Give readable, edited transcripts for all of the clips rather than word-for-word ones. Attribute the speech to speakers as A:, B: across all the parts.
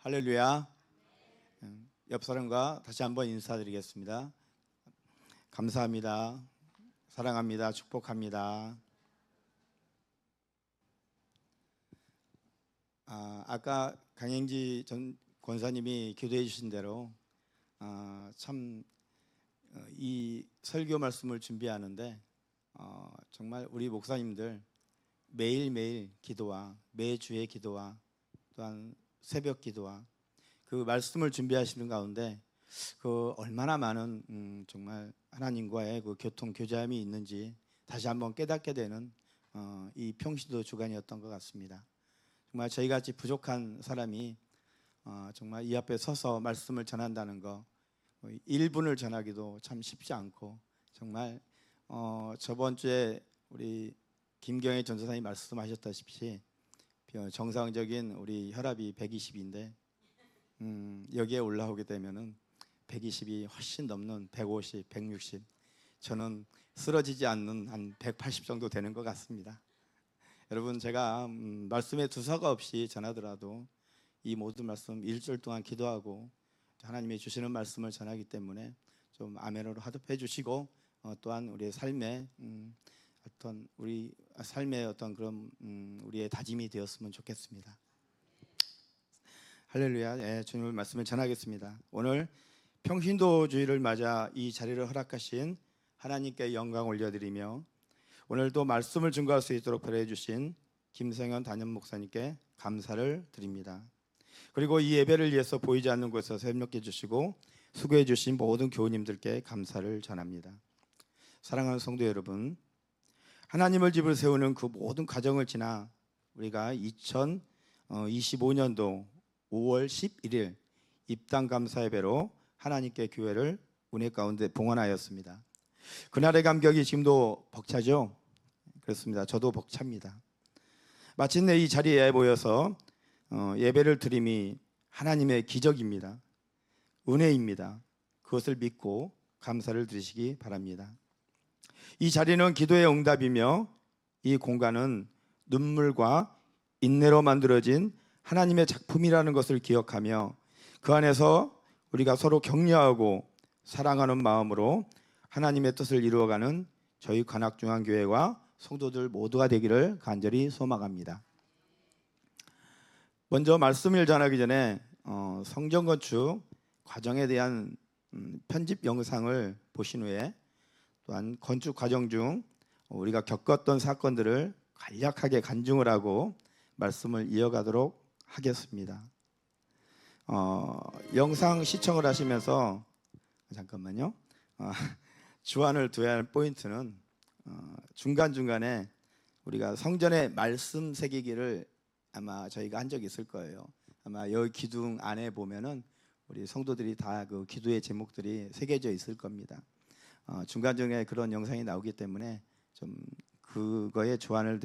A: 할렐루야. 옆 사람과 다시 한번 인사드리겠습니다. 감사합니다. 사랑합니다. 축복합니다. 아까 강행지 전 권사님이 기도해 주신 대로 참 이 설교 말씀을 준비하는데 정말 우리 목사님들 매일매일 기도와 매주의 기도와 또한 새벽 기도와 그 말씀을 준비하시는 가운데 그 얼마나 많은 정말 하나님과의 그 교통 교제함이 있는지 다시 한번 깨닫게 되는 이 평신도 주간이었던 것 같습니다. 정말 저희같이 부족한 사람이 정말 이 앞에 서서 말씀을 전한다는 거 1분을 전하기도 참 쉽지 않고 정말 저번 주에 우리 김경애 전도사님이 말씀하셨다시피 정상적인 우리 혈압이 120인데 여기에 올라오게 되면은 120이 훨씬 넘는 150, 160 저는 쓰러지지 않는 한 180 정도 되는 것 같습니다. 여러분 제가 말씀에 두서가 없이 전하더라도 이 모든 말씀 1절 동안 기도하고 하나님이 주시는 말씀을 전하기 때문에 좀 아멘으로 하답해 주시고 또한 우리의 삶에 어떤 우리 삶의 어떤 그런 우리의 다짐이 되었으면 좋겠습니다. 할렐루야. 예, 주님의 말씀을 전하겠습니다. 오늘 평신도주의를 맞아 이 자리를 허락하신 하나님께 영광 올려드리며 오늘도 말씀을 증거할 수 있도록 배려해 주신 김성현 담임 목사님께 감사를 드립니다. 그리고 이 예배를 위해서 보이지 않는 곳에서 협력해 주시고 수고해 주신 모든 교우님들께 감사를 전합니다. 사랑하는 성도 여러분, 하나님을 집을 세우는 그 모든 과정을 지나 우리가 2025년도 5월 11일 입당 감사 예배로 하나님께 교회를 은혜 가운데 봉헌하였습니다. 그날의 감격이 지금도 벅차죠? 그렇습니다. 저도 벅찹니다. 마침내 이 자리에 모여서 예배를 드림이 하나님의 기적입니다. 은혜입니다. 그것을 믿고 감사를 드리시기 바랍니다. 이 자리는 기도의 응답이며 이 공간은 눈물과 인내로 만들어진 하나님의 작품이라는 것을 기억하며 그 안에서 우리가 서로 격려하고 사랑하는 마음으로 하나님의 뜻을 이루어가는 저희 관악중앙교회와 성도들 모두가 되기를 간절히 소망합니다. 먼저 말씀을 전하기 전에 성전 건축 과정에 대한 편집 영상을 보신 후에 또한 건축 과정 중 우리가 겪었던 사건들을 간략하게 간증을 하고 말씀을 이어가도록 하겠습니다. 영상 시청을 하시면서 잠깐만요. 주안을 둬야 할 포인트는 중간중간에 우리가 성전에 말씀 새기기를 아마 저희가 한 적이 있을 거예요. 아마 여기 기둥 안에 보면은 우리 성도들이 다 그 기도의 제목들이 새겨져 있을 겁니다. 중간중간에 그런 영상이 나오기 때문에 좀 그거에 주안을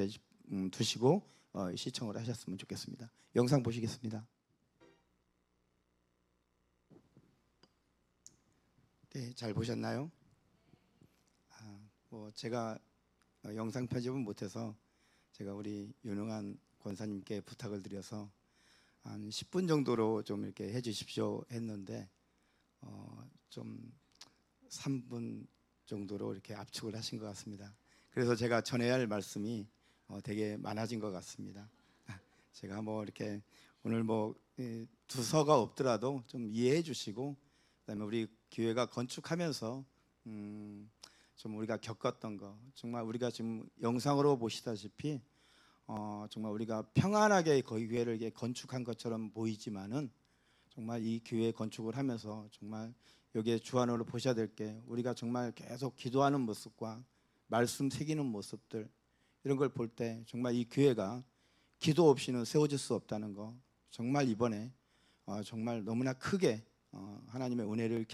A: 두시고 시청을 하셨으면 좋겠습니다. 영상 보시겠습니다. 네, 잘 보셨나요? 제가 영상 편집은 못해서 제가 우리 유능한 권사님께 부탁을 드려서 한 10분 정도로 좀 이렇게 해주십시오 했는데 좀 3분 정도로 이렇게 압축을 하신 것 같습니다. 그래서 제가 전해야 할 말씀이 되게 많아진 것 같습니다. 제가 이렇게 오늘 두서가 없더라도 좀 이해해 주시고 그다음에 우리 교회가 건축하면서 좀 우리가 겪었던 거 정말 우리가 지금 영상으로 보시다시피 정말 우리가 평안하게 거기 교회를 이렇게 건축한 것처럼 보이지만은 정말 이 교회 건축을 하면서 정말 여기에 주안으로 보셔야 될 게 우리가 정말 계속 기도하는 모습과 말씀 새기는 모습들 이런 걸 볼 때 정말 이 교회가 기도 없이는 세워질 수 없다는 거 정말 이번에 정말 너무나 크게 하나님의 은혜를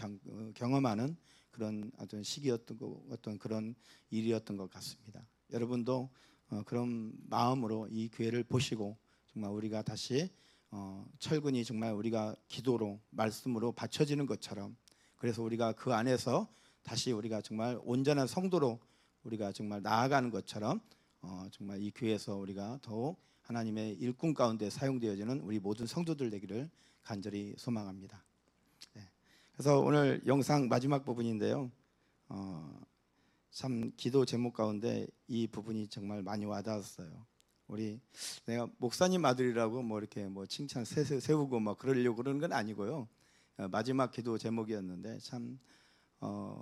A: 경험하는 그런 어떤 시기였던 거 어떤 그런 일이었던 것 같습니다. 여러분도 그런 마음으로 이 교회를 보시고 정말 우리가 다시 철근이 정말 우리가 기도로 말씀으로 받쳐지는 것처럼 그래서 우리가 그 안에서 다시 우리가 정말 온전한 성도로 우리가 정말 나아가는 것처럼 정말 이 교회에서 우리가 더욱 하나님의 일꾼 가운데 사용되어지는 우리 모든 성도들 되기를 간절히 소망합니다. 네. 그래서 오늘 영상 마지막 부분인데요. 참 기도 제목 가운데 이 부분이 정말 많이 와닿았어요. 우리 내가 목사님 아들이라고 뭐 이렇게 뭐 칭찬 세우고 막 그러려고 그러는 건 아니고요. 마지막 기도 제목이었는데 참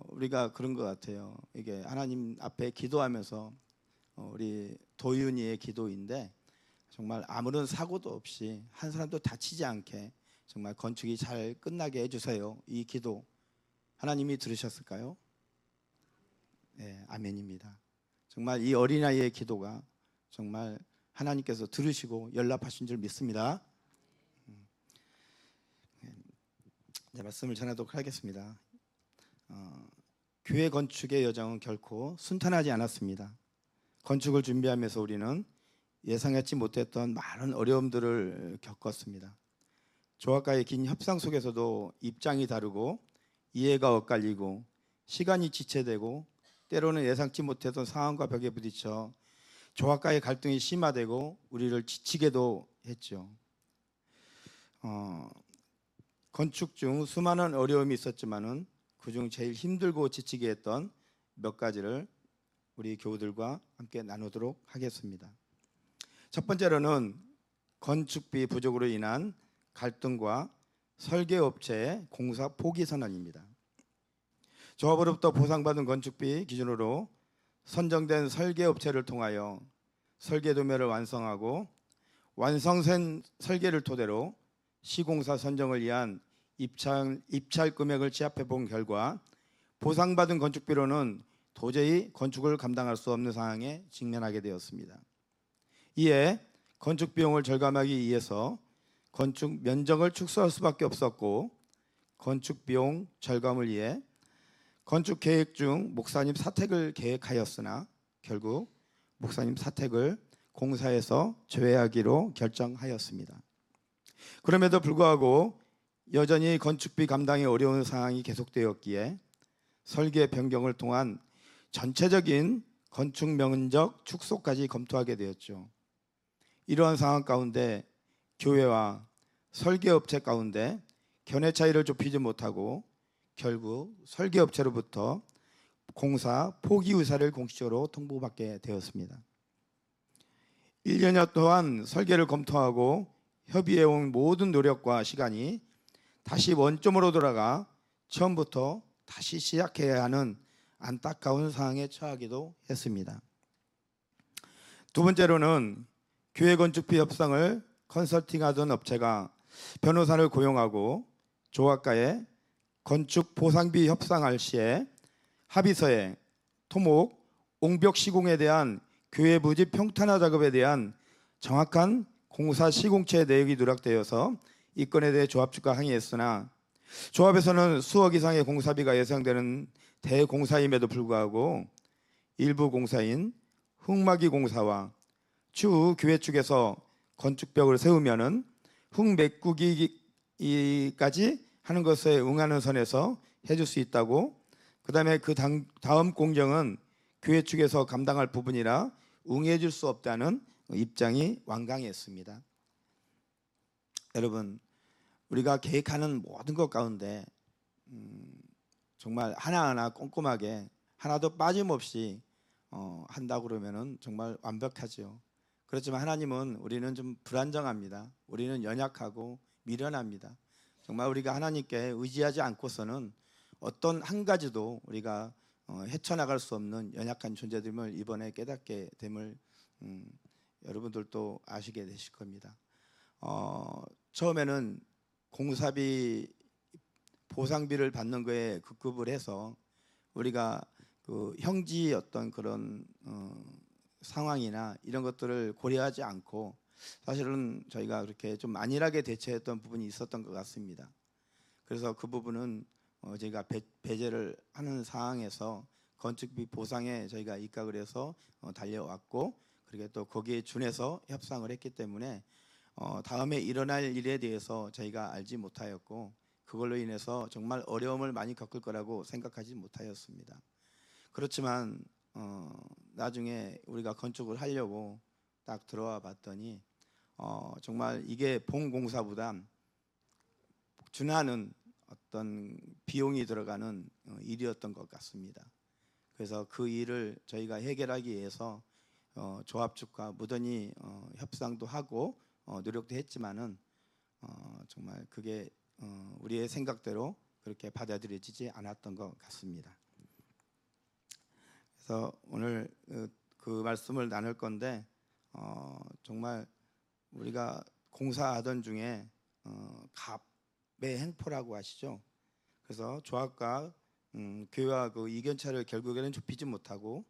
A: 우리가 그런 것 같아요. 이게 하나님 앞에 기도하면서 우리 도윤이의 기도인데 정말 아무런 사고도 없이 한 사람도 다치지 않게 정말 건축이 잘 끝나게 해주세요. 이 기도 하나님이 들으셨을까요? 네, 아멘입니다. 정말 이 어린아이의 기도가 정말 하나님께서 들으시고 연락하신 줄 믿습니다. 네, 말씀을 전하도록 하겠습니다. 교회 건축의 여정은 결코 순탄하지 않았습니다. 건축을 준비하면서 우리는 예상하지 못했던 많은 어려움들을 겪었습니다. 조합과의 긴 협상 속에서도 입장이 다르고 이해가 엇갈리고 시간이 지체되고 때로는 예상치 못했던 상황과 벽에 부딪혀 조합과의 갈등이 심화되고 우리를 지치게도 했죠. 건축 중 수많은 어려움이 있었지만은 그중 제일 힘들고 지치게 했던 몇 가지를 우리 교우들과 함께 나누도록 하겠습니다. 첫 번째로는 건축비 부족으로 인한 갈등과 설계업체의 공사 포기 선언입니다. 조합으로부터 보상받은 건축비 기준으로 선정된 설계업체를 통하여 설계 도면을 완성하고 완성된 설계를 토대로 시공사 선정을 위한 입찰 금액을 취합해 본 결과 보상받은 건축비로는 도저히 건축을 감당할 수 없는 상황에 직면하게 되었습니다. 이에 건축 비용을 절감하기 위해서 건축 면적을 축소할 수밖에 없었고 건축 비용 절감을 위해 건축 계획 중 목사님 사택을 계획하였으나 결국 목사님 사택을 공사에서 제외하기로 결정하였습니다. 그럼에도 불구하고 여전히 건축비 감당이 어려운 상황이 계속되었기에 설계 변경을 통한 전체적인 건축 면적 축소까지 검토하게 되었죠. 이러한 상황 가운데 교회와 설계업체 가운데 견해 차이를 좁히지 못하고 결국 설계업체로부터 공사 포기 의사를 공식적으로 통보받게 되었습니다. 1년여 동안 설계를 검토하고 협의해온 모든 노력과 시간이 다시 원점으로 돌아가 처음부터 다시 시작해야 하는 안타까운 상황에 처하기도 했습니다. 두 번째로는 교회 건축비 협상을 컨설팅하던 업체가 변호사를 고용하고 조합과의 건축 보상비 협상할 시에 합의서에 토목, 옹벽 시공에 대한 교회 부지 평탄화 작업에 대한 정확한 공사 시공체 내역이 누락되어서 이 건에 대해 조합 측과 항의했으나 조합에서는 수억 이상의 공사비가 예상되는 대공사임에도 불구하고 일부 공사인 흙막이 공사와 추후 교회 측에서 건축벽을 세우면은 흙 메꾸기까지 하는 것에 응하는 선에서 해줄 수 있다고, 그 다음에 그 다음 공정은 교회 측에서 감당할 부분이라 응해줄 수 없다는 입장이 완강했습니다. 여러분, 우리가 계획하는 모든 것 가운데 정말 하나하나 꼼꼼하게 하나도 빠짐없이 한다고 그러면은 정말 완벽하죠. 그렇지만 하나님은 우리는 좀 불안정합니다. 우리는 연약하고 미련합니다. 정말 우리가 하나님께 의지하지 않고서는 어떤 한 가지도 우리가 헤쳐나갈 수 없는 연약한 존재됨을 이번에 깨닫게 됨을 여러분들도 아시게 되실 겁니다. 처음에는 공사비 보상비를 받는 거에 급급을 해서 우리가 그 형지 어떤 그런 상황이나 이런 것들을 고려하지 않고 사실은 저희가 그렇게 좀 안일하게 대처했던 부분이 있었던 것 같습니다. 그래서 그 부분은 저희가 배제를 하는 상황에서 건축비 보상에 저희가 입각을 해서 달려왔고, 그리고 또 거기에 준해서 협상을 했기 때문에 다음에 일어날 일에 대해서 저희가 알지 못하였고 그걸로 인해서 정말 어려움을 많이 겪을 거라고 생각하지 못하였습니다. 그렇지만 나중에 우리가 건축을 하려고 딱 들어와 봤더니 정말 이게 본공사보다 준하는 어떤 비용이 들어가는 일이었던 것 같습니다. 그래서 그 일을 저희가 해결하기 위해서 조합 측과 무던히 협상도 하고 노력도 했지만은 정말 그게 우리의 생각대로 그렇게 받아들여지지 않았던 것 같습니다. 그래서 오늘 그 말씀을 나눌 건데 정말 우리가 공사하던 중에 갑의 행포라고 하시죠. 그래서 조합과 교회와 그 이견차를 결국에는 좁히지 못하고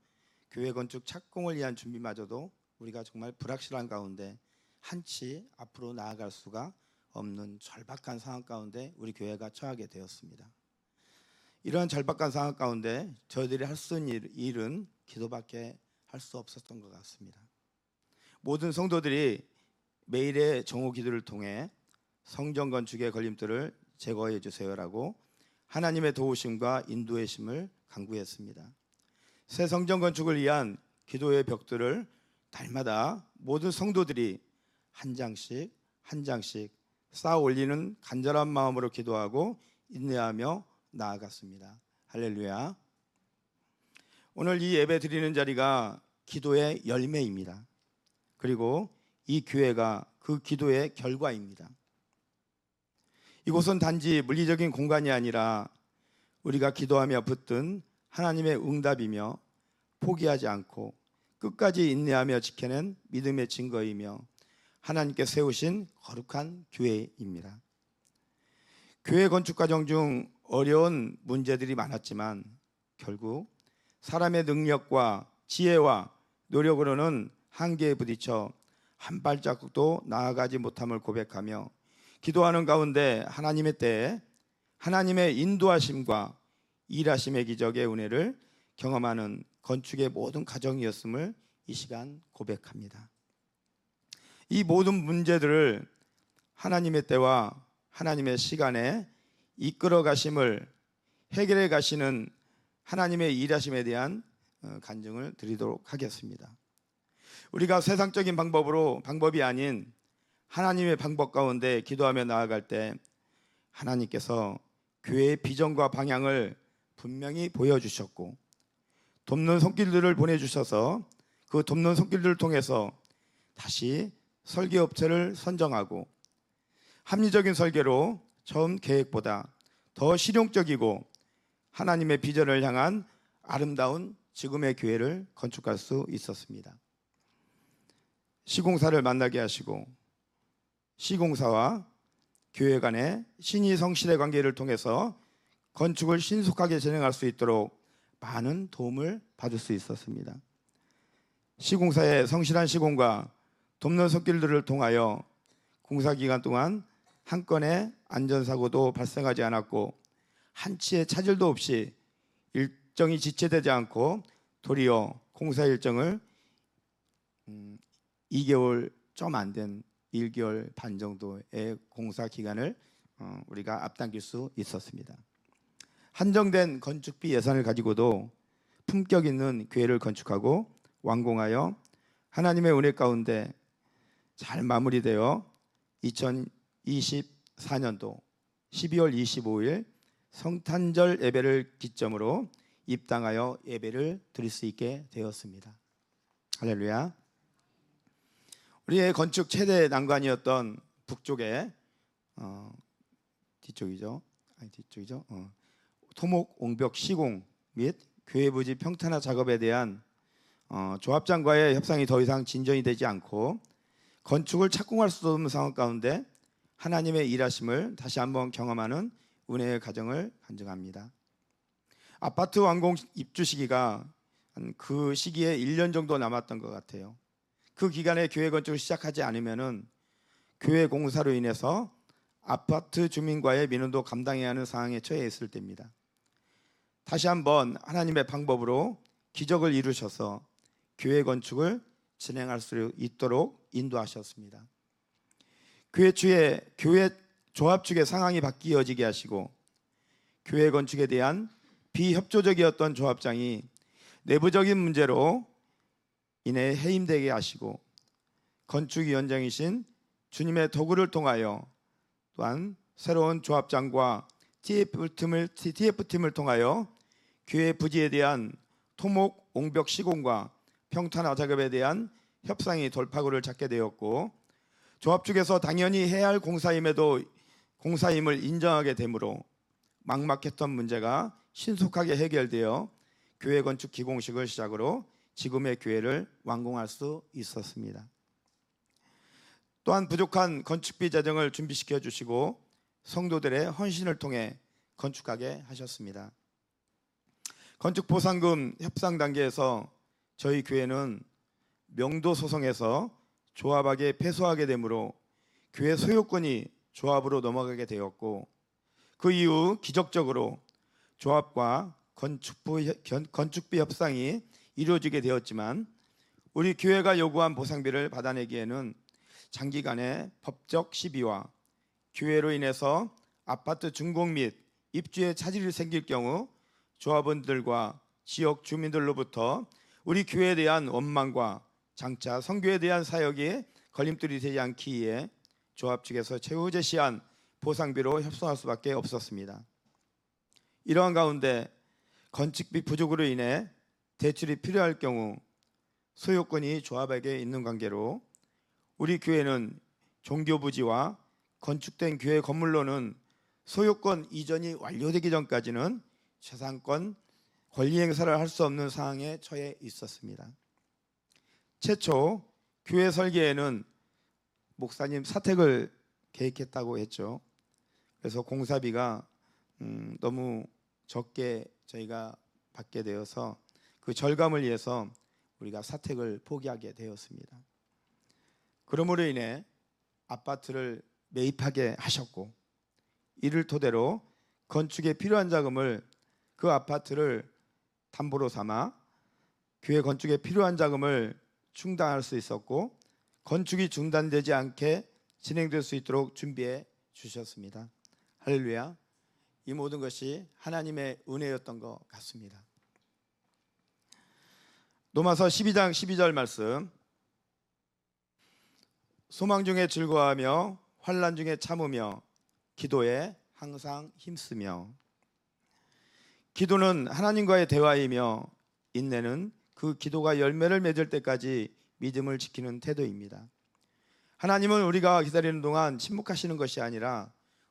A: 교회 건축 착공을 위한 준비마저도 우리가 정말 불확실한 가운데 한치 앞으로 나아갈 수가 없는 절박한 상황 가운데 우리 교회가 처하게 되었습니다. 이러한 절박한 상황 가운데 저희들이 할 수 있는 일은 기도밖에 할 수 없었던 것 같습니다. 모든 성도들이 매일의 정오 기도를 통해 성전 건축의 걸림돌을 제거해 주세요라고 하나님의 도우심과 인도의 심을 간구했습니다. 새 성전 건축을 위한 기도의 벽돌을 달마다 모든 성도들이 한 장씩 한 장씩 쌓아 올리는 간절한 마음으로 기도하고 인내하며 나아갔습니다. 할렐루야. 오늘 이 예배 드리는 자리가 기도의 열매입니다. 그리고 이 교회가 그 기도의 결과입니다. 이곳은 단지 물리적인 공간이 아니라 우리가 기도하며 붙든 하나님의 응답이며 포기하지 않고 끝까지 인내하며 지켜낸 믿음의 증거이며 하나님께 세우신 거룩한 교회입니다. 교회 건축 과정 중 어려운 문제들이 많았지만 결국 사람의 능력과 지혜와 노력으로는 한계에 부딪혀 한 발자국도 나아가지 못함을 고백하며 기도하는 가운데 하나님의 때에 하나님의 인도하심과 일하심의 기적의 은혜를 경험하는 건축의 모든 과정이었음을 이 시간 고백합니다. 이 모든 문제들을 하나님의 때와 하나님의 시간에 이끌어 가심을 해결해 가시는 하나님의 일하심에 대한 간증을 드리도록 하겠습니다. 우리가 세상적인 방법이 아닌 하나님의 방법 가운데 기도하며 나아갈 때 하나님께서 교회의 비전과 방향을 분명히 보여주셨고 돕는 손길들을 보내주셔서 그 돕는 손길들을 통해서 다시 설계업체를 선정하고 합리적인 설계로 처음 계획보다 더 실용적이고 하나님의 비전을 향한 아름다운 지금의 교회를 건축할 수 있었습니다. 시공사를 만나게 하시고 시공사와 교회 간의 신의성실의 관계를 통해서 건축을 신속하게 진행할 수 있도록 많은 도움을 받을 수 있었습니다. 시공사의 성실한 시공과 돕는 손길들을 통하여 공사 기간 동안 한 건의 안전사고도 발생하지 않았고 한치의 차질도 없이 일정이 지체되지 않고 도리어 공사 일정을 2개월 좀 안 된 1개월 반 정도의 공사 기간을 우리가 앞당길 수 있었습니다. 한정된 건축비 예산을 가지고도 품격 있는 교회를 건축하고 완공하여 하나님의 은혜 가운데 잘 마무리되어 2024년도 12월 25일 성탄절 예배를 기점으로 입당하여 예배를 드릴 수 있게 되었습니다. 할렐루야. 우리의 건축 최대 난관이었던 북쪽에 뒤쪽이죠. 토목 옹벽 시공 및 교회 부지 평탄화 작업에 대한 조합장과의 협상이 더 이상 진전이 되지 않고 건축을 착공할 수 없는 상황 가운데 하나님의 일하심을 다시 한번 경험하는 은혜의 과정을 간증합니다. 아파트 완공 입주 시기가 그 시기에 1년 정도 남았던 것 같아요. 그 기간에 교회 건축을 시작하지 않으면은 교회 공사로 인해서 아파트 주민과의 민원도 감당해야 하는 상황에 처해 있을 때입니다. 다시 한번 하나님의 방법으로 기적을 이루셔서 교회 건축을 진행할 수 있도록 인도하셨습니다. 교회 조합 측의 상황이 바뀌어지게 하시고 교회 건축에 대한 비협조적이었던 조합장이 내부적인 문제로 인해 해임되게 하시고 건축위원장이신 주님의 도구를 통하여 또한 새로운 조합장과 TF팀을 통하여 교회 부지에 대한 토목, 옹벽 시공과 평탄화 작업에 대한 협상이 돌파구를 잡게 되었고, 조합 측에서 당연히 해야 할 공사임을 인정하게 되므로 막막했던 문제가 신속하게 해결되어 교회 건축 기공식을 시작으로 지금의 교회를 완공할 수 있었습니다. 또한 부족한 건축비 재정을 준비시켜 주시고 성도들의 헌신을 통해 건축하게 하셨습니다. 건축 보상금 협상 단계에서 저희 교회는 명도 소송에서 조합에게 패소하게 되므로 교회 소유권이 조합으로 넘어가게 되었고, 그 이후 기적적으로 조합과 건축비 협상이 이루어지게 되었지만, 우리 교회가 요구한 보상비를 받아내기에는 장기간의 법적 시비와 교회로 인해서 아파트 준공 및 입주에 차질이 생길 경우 조합원들과 지역 주민들로부터 우리 교회에 대한 원망과 장차 선교에 대한 사역이 걸림돌이 되지 않기에 조합 측에서 최후 제시한 보상비로 협상할 수밖에 없었습니다. 이러한 가운데 건축비 부족으로 인해 대출이 필요할 경우 소유권이 조합에게 있는 관계로 우리 교회는 종교부지와 건축된 교회 건물로는 소유권 이전이 완료되기 전까지는 재산권 권리 행사를 할 수 없는 상황에 처해 있었습니다. 최초 교회 설계에는 목사님 사택을 계획했다고 했죠. 그래서 공사비가 너무 적게 저희가 받게 되어서 그 절감을 위해서 우리가 사택을 포기하게 되었습니다. 그러므로 인해 아파트를 매입하게 하셨고, 이를 토대로 건축에 필요한 자금을 그 아파트를 담보로 삼아 교회 건축에 필요한 자금을 충당할 수 있었고, 건축이 중단되지 않게 진행될 수 있도록 준비해 주셨습니다. 할렐루야. 이 모든 것이 하나님의 은혜였던 것 같습니다. 로마서 12장 12절 말씀, 소망 중에 즐거워하며 환난 중에 참으며 기도에 항상 힘쓰며. 기도는 하나님과의 대화이며 인내는 그 기도가 열매를 맺을 때까지 믿음을 지키는 태도입니다. 하나님은 우리가 기다리는 동안 침묵하시는 것이 아니라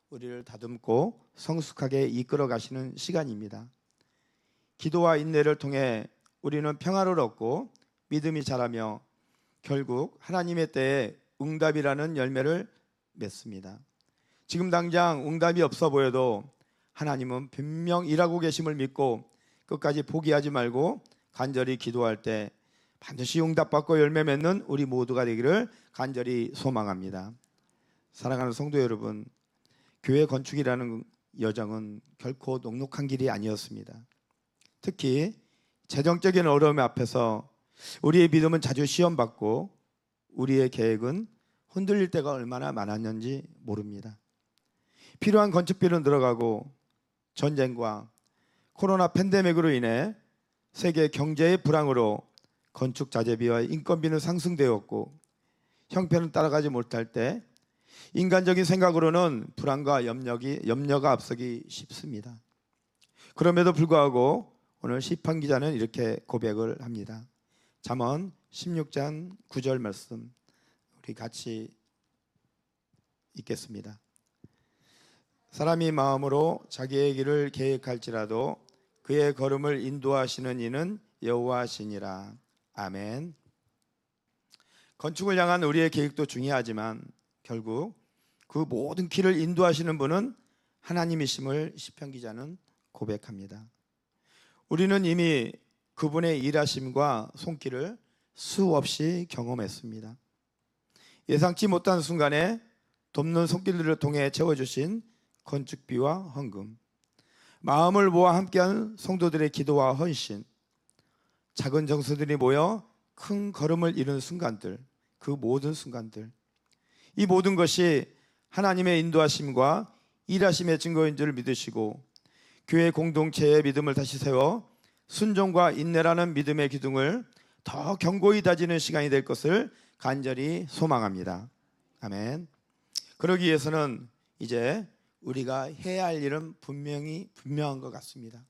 A: 우리를 다듬고 성숙하게 이끌어 가시는 시간입니다. 기도와 인내를 통해 우리는 평화를 얻고 믿음이 자라며 결국 하나님의 때에 응답이라는 열매를 맺습니다. 지금 당장 응답이 없어 보여도 하나님은 분명 일하고 계심을 믿고 끝까지 포기하지 말고 간절히 기도할 때 반드시 응답받고 열매 맺는 우리 모두가 되기를 간절히 소망합니다. 사랑하는 성도 여러분, 교회 건축이라는 여정은 결코 녹록한 길이 아니었습니다. 특히 재정적인 어려움 앞에서 우리의 믿음은 자주 시험받고 우리의 계획은 흔들릴 때가 얼마나 많았는지 모릅니다. 필요한 건축비는 늘어가고 전쟁과 코로나 팬데믹으로 인해 세계 경제의 불황으로 건축 자재비와 인건비는 상승되었고 형편은 따라가지 못할 때 인간적인 생각으로는 불안과 염려가 앞서기 쉽습니다. 그럼에도 불구하고 오늘 시편 기자는 이렇게 고백을 합니다. 잠언 16장 9절 말씀 우리 같이 읽겠습니다. 사람이 마음으로 자기의 길을 계획할지라도 그의 걸음을 인도하시는 이는 여호와시니라. 아멘. 건축을 향한 우리의 계획도 중요하지만 결국 그 모든 길을 인도하시는 분은 하나님이심을 시편 기자는 고백합니다. 우리는 이미 그분의 일하심과 손길을 수없이 경험했습니다. 예상치 못한 순간에 돕는 손길들을 통해 채워주신 건축비와 헌금, 마음을 모아 함께한 성도들의 기도와 헌신, 작은 정서들이 모여 큰 걸음을 이룬 순간들, 그 모든 순간들, 이 모든 것이 하나님의 인도하심과 일하심의 증거인 줄 믿으시고 교회 공동체의 믿음을 다시 세워 순종과 인내라는 믿음의 기둥을 더 견고히 다지는 시간이 될 것을 간절히 소망합니다. 아멘. 그러기 위해서는 이제 우리가 해야 할 일은 분명한 것 같습니다.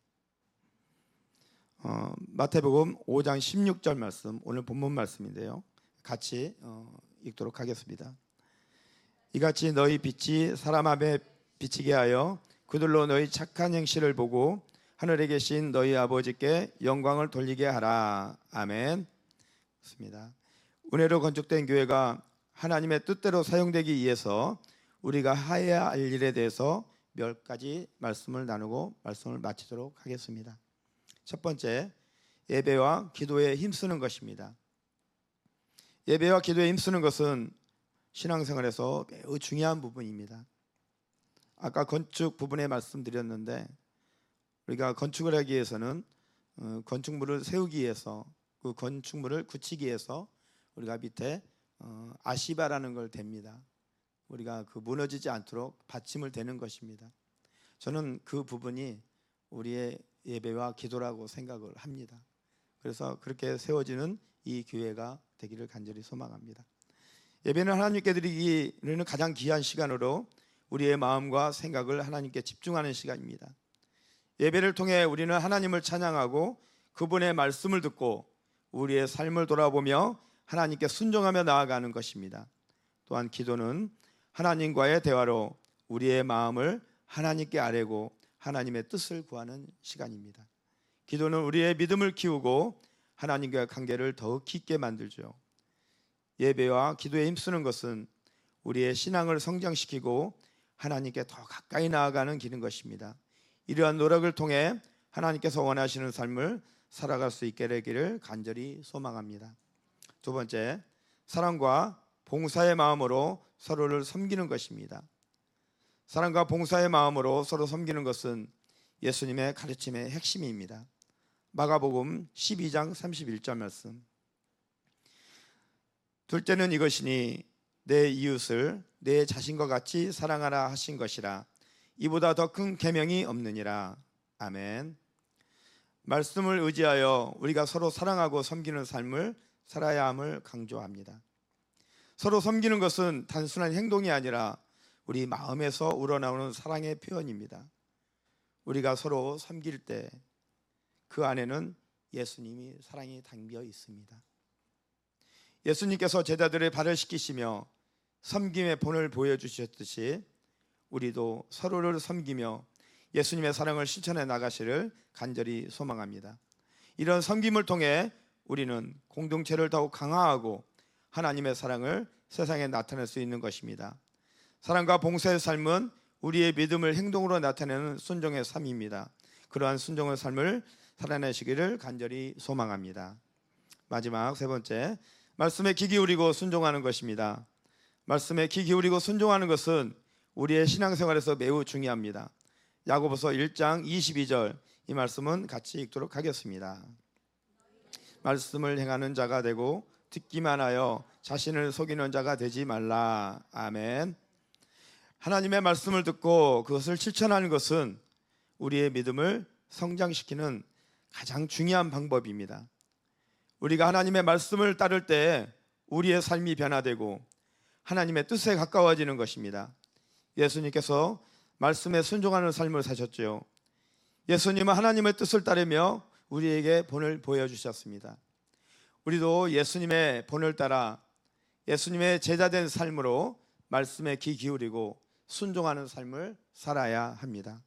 A: 마태복음 5장 16절 말씀, 오늘 본문 말씀인데요. 같이 읽도록 하겠습니다. 이같이 너희 빛이 사람 앞에 비치게 하여 그들로 너희 착한 행실을 보고 하늘에 계신 너희 아버지께 영광을 돌리게 하라. 아멘. 그렇습니다. 은혜로 건축된 교회가 하나님의 뜻대로 사용되기 위해서 우리가 해야 할 일에 대해서 몇 가지 말씀을 나누고 말씀을 마치도록 하겠습니다. 첫 번째, 예배와 기도에 힘쓰는 것입니다. 예배와 기도에 힘쓰는 것은 신앙생활에서 매우 중요한 부분입니다. 아까 건축 부분에 말씀드렸는데, 우리가 건축을 하기 위해서는 건축물을 세우기 위해서, 그 건축물을 굳히기 위해서 우리가 밑에 아시바라는 걸 댑니다. 우리가 그 무너지지 않도록 받침을 대는 것입니다. 저는 그 부분이 우리의 예배와 기도라고 생각을 합니다. 그래서 그렇게 세워지는 이 교회가 되기를 간절히 소망합니다. 예배는 하나님께 드리기는 가장 귀한 시간으로 우리의 마음과 생각을 하나님께 집중하는 시간입니다. 예배를 통해 우리는 하나님을 찬양하고 그분의 말씀을 듣고 우리의 삶을 돌아보며 하나님께 순종하며 나아가는 것입니다. 또한 기도는 하나님과의 대화로 우리의 마음을 하나님께 아뢰고 하나님의 뜻을 구하는 시간입니다. 기도는 우리의 믿음을 키우고 하나님과의 관계를 더욱 깊게 만들죠. 예배와 기도에 힘쓰는 것은 우리의 신앙을 성장시키고 하나님께 더 가까이 나아가는 길인 것입니다. 이러한 노력을 통해 하나님께서 원하시는 삶을 살아갈 수 있게 되기를 간절히 소망합니다. 두 번째, 사랑과 봉사의 마음으로 서로를 섬기는 것입니다. 사랑과 봉사의 마음으로 서로 섬기는 것은 예수님의 가르침의 핵심입니다. 마가복음 12장 31절 말씀. 둘째는 이것이니 내 이웃을 내 자신과 같이 사랑하라 하신 것이라. 이보다 더 큰 계명이 없느니라. 아멘. 말씀을 의지하여 우리가 서로 사랑하고 섬기는 삶을 살아야 함을 강조합니다. 서로 섬기는 것은 단순한 행동이 아니라 우리 마음에서 우러나오는 사랑의 표현입니다. 우리가 서로 섬길 때 그 안에는 예수님이 사랑이 담겨 있습니다. 예수님께서 제자들의 발을 씻기시며 섬김의 본을 보여주셨듯이 우리도 서로를 섬기며 예수님의 사랑을 실천해 나가시를 간절히 소망합니다. 이런 섬김을 통해 우리는 공동체를 더욱 강화하고 하나님의 사랑을 세상에 나타낼 수 있는 것입니다. 사랑과 봉사의 삶은 우리의 믿음을 행동으로 나타내는 순종의 삶입니다. 그러한 순종의 삶을 살아내시기를 간절히 소망합니다. 마지막 세 번째, 말씀에 귀 기울이고 순종하는 것입니다. 말씀에 귀 기울이고 순종하는 것은 우리의 신앙생활에서 매우 중요합니다. 야고보서 1장 22절, 이 말씀은 같이 읽도록 하겠습니다. 말씀을 행하는 자가 되고 듣기만 하여 자신을 속이는 자가 되지 말라. 아멘. 하나님의 말씀을 듣고 그것을 실천하는 것은 우리의 믿음을 성장시키는 가장 중요한 방법입니다. 우리가 하나님의 말씀을 따를 때 우리의 삶이 변화되고 하나님의 뜻에 가까워지는 것입니다. 예수님께서 말씀에 순종하는 삶을 사셨죠. 예수님은 하나님의 뜻을 따르며 우리에게 본을 보여주셨습니다. 우리도 예수님의 본을 따라 예수님의 제자된 삶으로 말씀에 귀 기울이고 순종하는 삶을 살아야 합니다.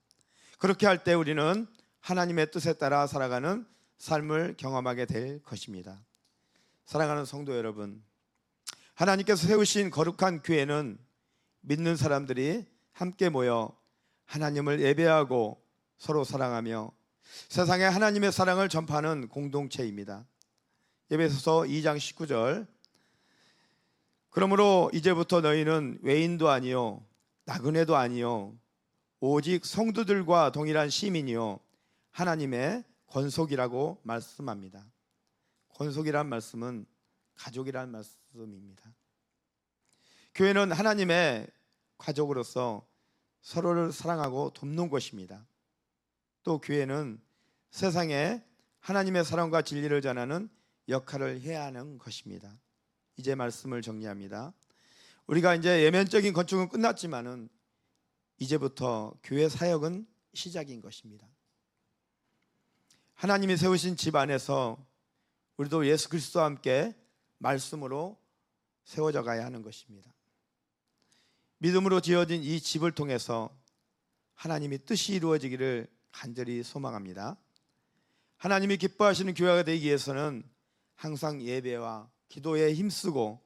A: 그렇게 할 때 우리는 하나님의 뜻에 따라 살아가는 삶을 경험하게 될 것입니다. 사랑하는 성도 여러분, 하나님께서 세우신 거룩한 교회는 믿는 사람들이 함께 모여 하나님을 예배하고 서로 사랑하며 세상에 하나님의 사랑을 전파하는 공동체입니다. 에베소서 2장 19절, 그러므로 이제부터 너희는 외인도 아니요 나그네도 아니요 오직 성도들과 동일한 시민이요 하나님의 권속이라고 말씀합니다. 권속이란 말씀은 가족이란 말씀입니다. 교회는 하나님의 가족으로서 서로를 사랑하고 돕는 곳입니다. 또 교회는 세상에 하나님의 사랑과 진리를 전하는 역할을 해야 하는 것입니다. 이제 말씀을 정리합니다. 우리가 이제 예면적인 건축은 끝났지만은 이제부터 교회 사역은 시작인 것입니다. 하나님이 세우신 집 안에서 우리도 예수 그리스도와 함께 말씀으로 세워져 가야 하는 것입니다. 믿음으로 지어진 이 집을 통해서 하나님의 뜻이 이루어지기를 간절히 소망합니다. 하나님이 기뻐하시는 교회가 되기 위해서는 항상 예배와 기도에 힘쓰고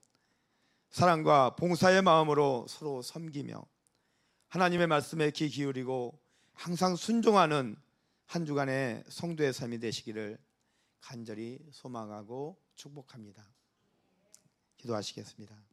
A: 사랑과 봉사의 마음으로 서로 섬기며 하나님의 말씀에 귀 기울이고 항상 순종하는 한 주간의 성도의 삶이 되시기를 간절히 소망하고 축복합니다. 기도하시겠습니다.